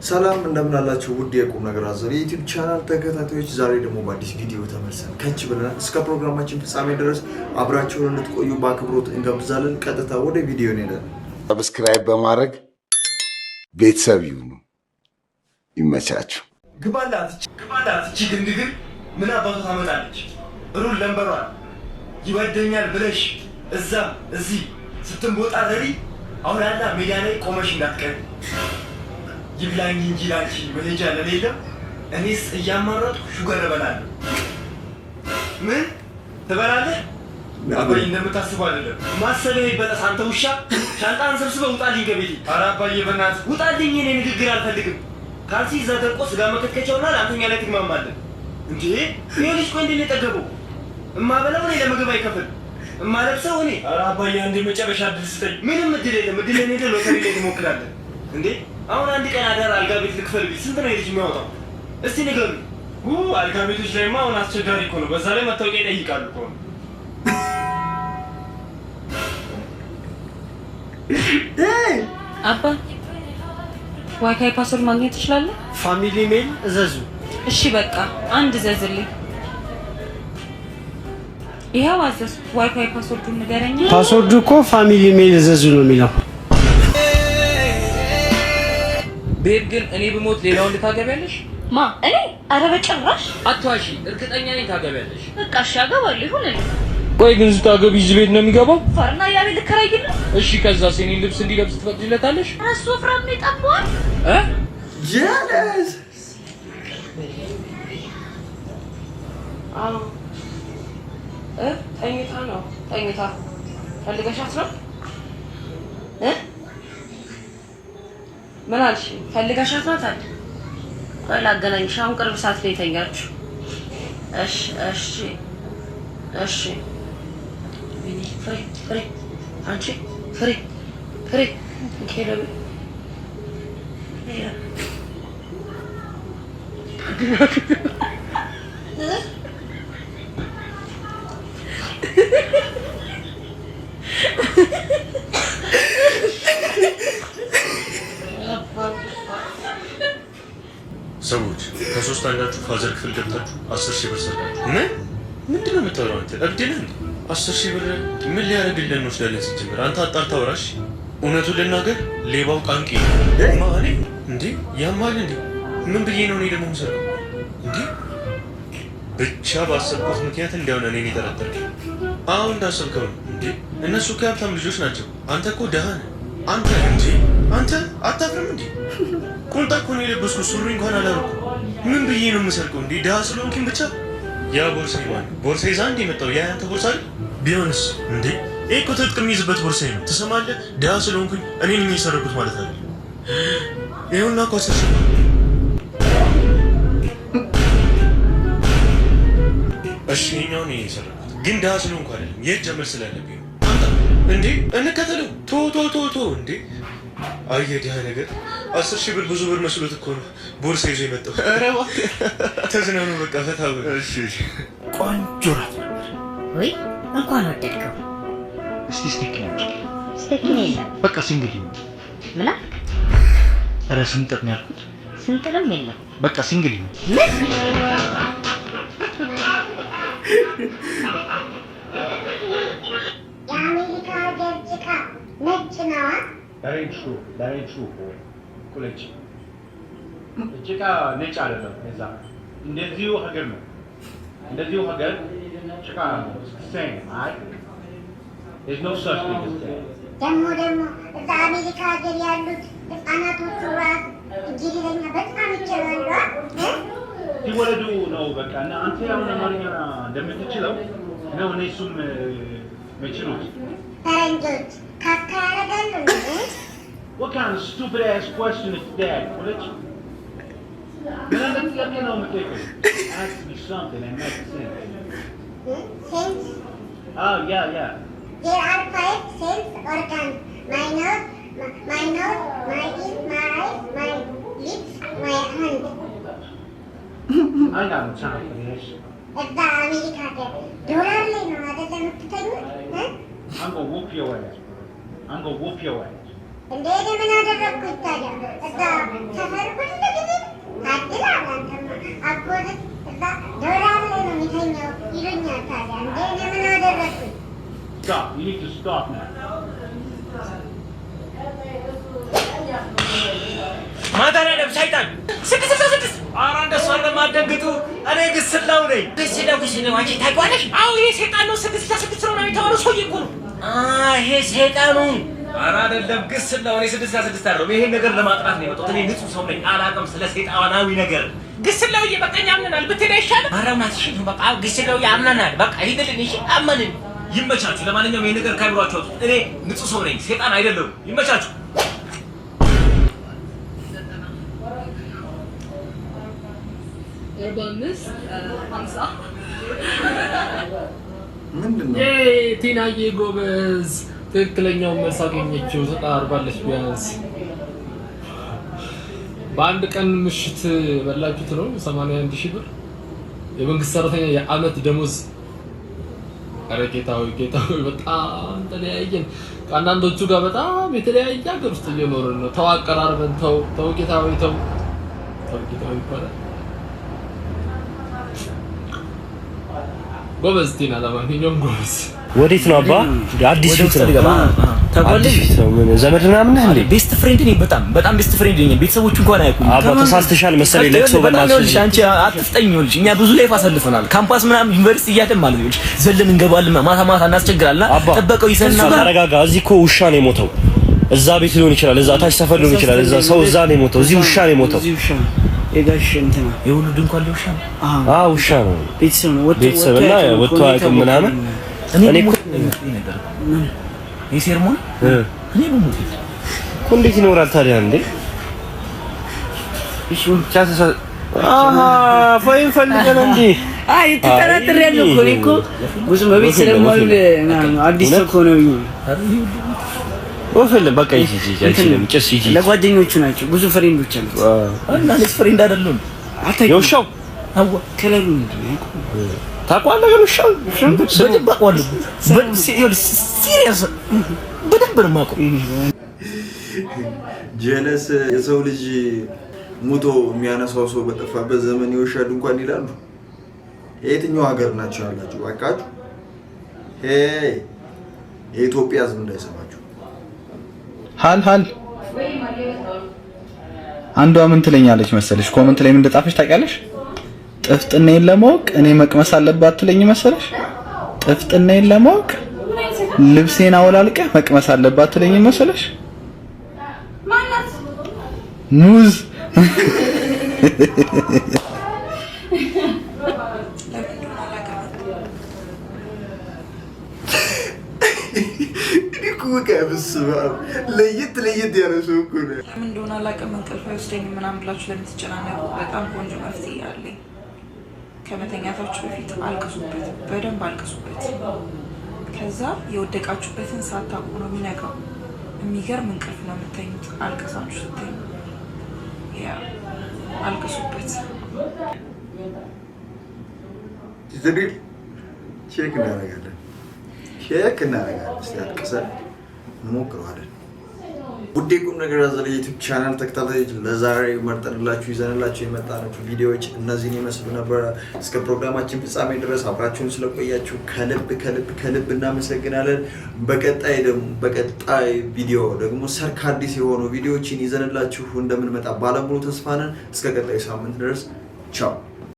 ሰላም እንደምን አላችሁ ውድ የቁም ነገር አዘል የዩቲዩብ ቻናል ተከታታዮች፣ ዛሬ ደግሞ በአዲስ ቪዲዮ ተመልሰን ከች ብለናል። እስከ ፕሮግራማችን ፍጻሜ ድረስ አብራችሁን እንድትቆዩ በአክብሮት እንጋብዛለን። ቀጥታ ወደ ቪዲዮ እንሄዳለን። ሰብስክራይብ በማድረግ ቤተሰብ ይሁኑ። ይመቻችሁ። ግባላት እቺ ግንግግር ምን አባቱ ታመጣለች? ሩል ለምበሯል ይወደኛል ብለሽ እዛም እዚህ ስትንቦጣረሪ አሁን ያላ ሜዳ ላይ ቆመሽ እንዳትቀር። ይብላኝ እንጂ ላንቺ መሄጃ ለሌለም እኔስ እያማረጥኩ ሹገር እበላለሁ። ምን ትበላለህ? አባዬ እንደምታስበው አይደለም። ማሰብህ ይበጠስ አንተ ውሻ። ሻንጣን ሰብስበህ ውጣልኝ ከቤቴ። ኧረ አባዬ በእናትህ ውጣልኝ። እኔ ንግግር አልፈልግም። ካልሲ እዛ ደርቆ ስጋ መከትከቻውና ለአንተኛ ላይ ትግማማለህ እንዴ? ይሄ ልጅ ቆይ እንዴት ነው የጠገበው? እማበላው እኔ ለምግብ አይከፍል እማለብሰው እኔ። ኧረ አባዬ አንዴ መጨረሻ እድል ስጠኝ። ምንም እድል የለም። እድልን ሄደህ ሎተሪ ላይ ትሞክራለህ እንዴ? አሁን አንድ ቀን አዳር አልጋ ቤት ልክፈል ቢል ስንት ነው የልጅ የሚያወጣው? እስቲ ንገሩኝ። አልጋ ቤቶች ላይማ አሁን አስቸጋሪ እኮ ነው። በዛ ላይ መታወቂያ ይጠይቃሉ እኮ። አባ ዋይፋይ ፓስወርድ ማግኘት ትችላለህ? ፋሚሊ ሜል እዘዙ። እሺ በቃ አንድ እዘዝልኝ። ይሄው አዘዝ። ዋይፋይ ፓስወርዱን ንገረኝ። ፓስወርዱ እኮ ፋሚሊ ሜል እዘዙ ነው የሚለው። ቤት ግን እኔ ብሞት ሌላውን ልታገቢያለሽ? ማ እኔ? ኧረ በጭራሽ አትዋሺ። እርግጠኛ ነኝ ታገቢያለሽ። በቃ እሺ አገባለሁ። ይሁንልኝ። ቆይ ግን ስታገቢ እዚህ ቤት ነው የሚገባው? ፈርና ያ ቤት ልከራይልህ? እሺ ከዛስ የእኔን ልብስ እንዲለብስ ትፈቅጂለታለሽ? እሱ ወፍራም ነው የጠባዋል። ጀለስ ተኝታ ነው ተኝታ ፈልገሻት ነው? ምን አልሽ? ፈልገሻት ነው ታዲያ? ቆይ ላገናኝሽ። አሁን ቅርብ ሰዓት ላይ ተኛችሁ። እሺ እሺ እሺ። ፍሬ አንቺ ፍሬ ከሄደብ ሰዎች ከሶስት አንዳችሁ ፋዘር ክፍል ገብታችሁ 10,000 ብር ሰጣችሁ። ምንድን ነው የምታወራው አንተ? እብድ ነህ እንዴ? 10,000 ብር ምን ሊያደርግልን እንወስዳለን? ሲጀምር አንተ አጣርታ አውራሽ። እውነቱን ልናገር ሌባው ቃንቂ ማኔ እንዴ ያማል እንዴ? ምን ብዬ ነው እኔ ደግሞ የምሰራው እንዴ? ብቻ ባሰብኩት ምክንያት እንደሆነ እኔን የጠረጠርከኝ አሁን እንዳሰብከው ነው እንዴ? እነሱ እኮ የሀብታም ልጆች ናቸው። አንተ እኮ ደሃ ነህ። አንተ እንዴ አንተ አታፍርም እንዴ? ቁምጣ እኮ ነው የለበስኩት፣ ሱሪ እንኳን አላደረኩም። ምን ብዬ ነው የምሰርቀው እንዴ? ደሃ ስለሆንኩኝ ብቻ። ያ ቦርሳዬ ማን ቦርሳዬ ይዛ እንዴ መጣው? ያ ያንተ ቦርሳ አይደል? ቢሆንስ እንዴ? ይሄ እኮ ትጥቅ የሚይዝበት ቦርሳዬ ነው። ትሰማለህ? ደሃ ስለሆንኩኝ እኔን የሚሰረቁት ማለት አይደል? ይኸውና እኮ አሰብሽ እሺ ይኸኛው ነው የሰረቁት፣ ግን ደሃ ስለሆንኩ አይደለም። የት ጀመር ስላለብኝ እንዴ? እንከተለው ቶ እንዴ? አየህ ደሃ ነገር 10,000 ብር ብዙ ብር መስሎት እኮ ነው ቦርሳ ይዞ የመጣው። ኧረ እባክህ ተዝናኑ፣ በቃ ፈታ ብር። እሺ ቆንጆ ናት ወይ? እንኳን ወደድከው። እስቲ ስቲክኝ የለም በቃ ሲንግል ምላ። ኧረ ስንጥር ነው ያልኩት። ስንጥርም የለም በቃ ሲንግል ነው። የአሜሪካ ሀገር ጭቃ ነጭ ነዋ። ዳሬቹ ቁለጭ ጭቃ ነጭ አይደለም። እዛ እንደዚሁ ሀገር ነው። እንደዚሁ ሀገር ጭቃ ነው። ሴም አይ there's no such thing as that። ደግሞ እዛ አሜሪካ ሀገር ያሉት ህፃናቶቹ ራስ እንግሊዝኛ በጣም ይችላሉ። ሲወለዱ ነው በቃ። እና አንተ አሁን አማርኛ እንደምትችለው ነው እነሱም መችሉት። ፈረንጆች ካካ ያደርጋሉ እንዴ? What kind of stupid ass question is that? Man, let me know what you're ask me something and make sense. Sense? Oh, yeah. There are 5 sense organs. My nose, my ears, my eyes, my lips, my hand. I got no time for this. እዛ አሜሪካ ሀገር ዶላር ላይ ነው አይደል የምትተኙት? I'm gonna whoop your ass, bro. I'm gonna whoop your ass. እንዴ ምን አደረግኩት ታዲያ? እዛ ሰፈር ሁሉ You need to stop now. ማታረም ሰይጣን 666 አራንደ ሷለ ማደንግጡ እኔ ግስላው ነኝ ግስላው አንቺ ታውቂዋለሽ? አዎ ይሄ ሰይጣን ነው 666 ነው የሚታወረው ሰውዬ እኮ ነው። ይሄ ሰይጣኑ ኧረ አይደለም ግስላው እኔ 666 አይደለም ይሄን ነገር ለማጥራት ነው የመጣሁት። እኔ ንጹህ ሰው ነኝ አላውቅም ስለ ሰይጣናዊ ነገር። ግስላው በቃ ያምናል ብትሄድ አይሻልም? አራውናት እሺ በቃ ግስላው ያምናል በቃ ሂድልን እሺ አመንን። ይመቻችሁ። ለማንኛውም ይሄን ነገር ካይብሯችሁ እኔ ንጹህ ሰው ነኝ ሰይጣን አይደለም። ይመቻችሁ። ምንድነው? ቲናዬ ጎበዝ ትክክለኛውን መልስ አገኘችው። ተጣርባለች። ቢያንስ በአንድ ቀን ምሽት በላችሁት ነው 81,000 ብር የመንግስት ሰራተኛ የአመት ደሞዝ። ኧረ ጌታዊ በጣም ተለያየን። ከአንዳንዶቹ ጋር በጣም የተለያየ ሀገር ውስጥ እየኖርን ነው። ተው አቀራርበን ተው ጌታዊ ይባላል። ጎበዝ ቲና፣ ለማንኛውም ጎበዝ። ወዴት ነው አባ? አዲስ ፊት ነው ታውቃለህ? ዘመድ ምናምን ነህ እንዴ? ቤስት ፍሬንድ ነኝ። በጣም ቤስት ፍሬንድ ነኝ። ቤተሰቦቹ እንኳን አያውቁም። አባ ተሳስተሻል መሰለኝ። ለቅሶ በእናትሽ አንቺ አትፍጠኝ። እኛ ብዙ ላይፍ አሳልፈናል። ካምፓስ ምናምን ዩኒቨርሲቲ እያለን ማለት ነው። ዘለን እንገባለን፣ ማታ እናስቸግራለን። ጥበቃው ይሰናል። ተረጋጋ። እዚህ እኮ ውሻ ነው የሞተው። እዛ ቤት ሊሆን ይችላል፣ እዛ ታች ሰፈር ሊሆን ይችላል። እዛ ሰው እዛ ነው የሞተው። እዚህ ውሻ ነው የሞተው። የጋሽ እንትና የሁሉ ድንኳን ውሻ ነው። ውሻ ነው። ቤተሰብና ወጥቶ አያውቅም ምናምን። እኔ እኮ የሴርሞን እኔ በሞት እኮ እንዴት ይኖራል ታዲያ እንዴ? እሺ ቻሳ ፋይን ፈልገን እንዴ? ተጠራጥሬያለሁ እኮ ብዙ በቤት ስለማይል አዲስ እኮ ነው። ወፈለም በቃ ይሄ ጭስ ለጓደኞቹ ናቸው። ብዙ ፍሬንዶች አሉት እና ለስ ፍሬንድ አይደለም። የውሻው ከለሉ ታውቀዋለህ? ግን ውሻው በደንብ አውቀዋለሁ። ሲሪየስ በደንብ ነው የማውቀው። ጀለስ የሰው ልጅ ሙቶ የሚያነሳው ሰው በጠፋበት ዘመን የውሻ ድንኳን ይላሉ። የትኛው ሀገር ናቸው ያላችሁ? ባካችሁ የኢትዮጵያ ሕዝብ እንዳይሰማችሁ። ሀል አንዷ ምን ትለኛለች መሰለሽ? ኮመንት ላይ ምን እንደጻፈች ታውቂያለሽ? ጥፍጥናዬን ለማወቅ እኔ መቅመስ አለባት ትለኝ መሰለሽ? ጥፍጥናዬን ለማወቅ ልብሴን አወላልቀህ መቅመስ አለባት ትለኝ መሰለሽ? ማናት? ሙዝ ለየት ያለ ሰው እኮ ነው። ምን እንደሆነ አላውቅም። እንቅልፍ አይወስደኝም ምናምን ብላችሁ ለምትጨናነቁ በጣም ቆንጆ መፍትሄ አለኝ። ከመተኛታችሁ በፊት አልቅሱበት፣ በደንብ አልቅሱበት። ከዛ የወደቃችሁበትን ሳታውቁ ነው የሚነጋው። የሚገርም እንቅልፍ ነው የምተኙት አልቅሳችሁ ስትተኙ። ያ አልቅሱበት። ዝግጅ ቼክ እናደርጋለን። እስቲ አልቅሰን እንሞክረዋለን። ውድ ቁም ነገር አዘል የዩቲዩብ ቻናል ተከታታዮች ለዛሬ መርጠንላችሁ ይዘንላችሁ የመጣናችሁ ቪዲዮዎች እነዚህን ይመስሉ ነበር። እስከ ፕሮግራማችን ፍጻሜ ድረስ አብራችሁን ስለቆያችሁ ከልብ እናመሰግናለን። በቀጣይ ቪዲዮ ደግሞ ሰርክ አዲስ የሆኑ ቪዲዮዎችን ይዘንላችሁ እንደምንመጣ ባለሙሉ ተስፋ ነን። እስከ ቀጣይ ሳምንት ድረስ ቻው።